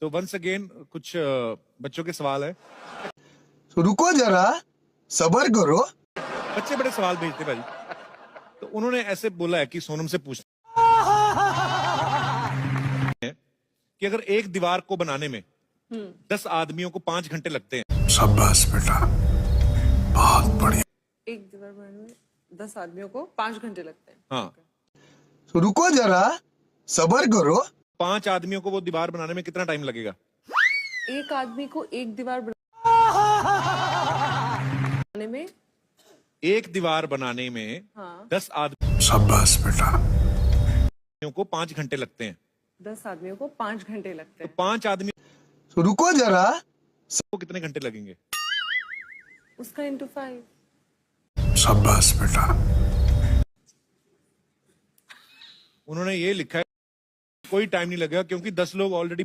तो once again कुछ बच्चों के सवाल है। रुको जरा, सबर करो। बच्चे बड़े सवाल भेजते भाई, तो उन्होंने ऐसे बोला है कि सोनम से पूछना है कि अगर एक दीवार को बनाने में 10 आदमियों को 5 घंटे लगते हैं। शाबाश बेटा, बहुत बढ़िया। एक दीवार बनाने में 10 आदमियों को 5 घंटे लगते हैं। हाँ, रुको जरा, सबर करो। 5 आदमियों को वो दीवार बनाने में कितना टाइम लगेगा? एक आदमी को एक दीवार बनाने में एक दीवार बनाने में हाँ 10 आदमियों शाबाश बेटा। को 5 घंटे लगते हैं। 10 आदमियों को 5 घंटे लगते तो हैं। 5 आदमियों रुको जरा, को कितने घंटे लगेंगे? उसका इंटू 5। शाबाश बेटा। उन्होंने ये लिखा है कोई टाइम नहीं लगेगा क्योंकि 10 लोग ऑलरेडी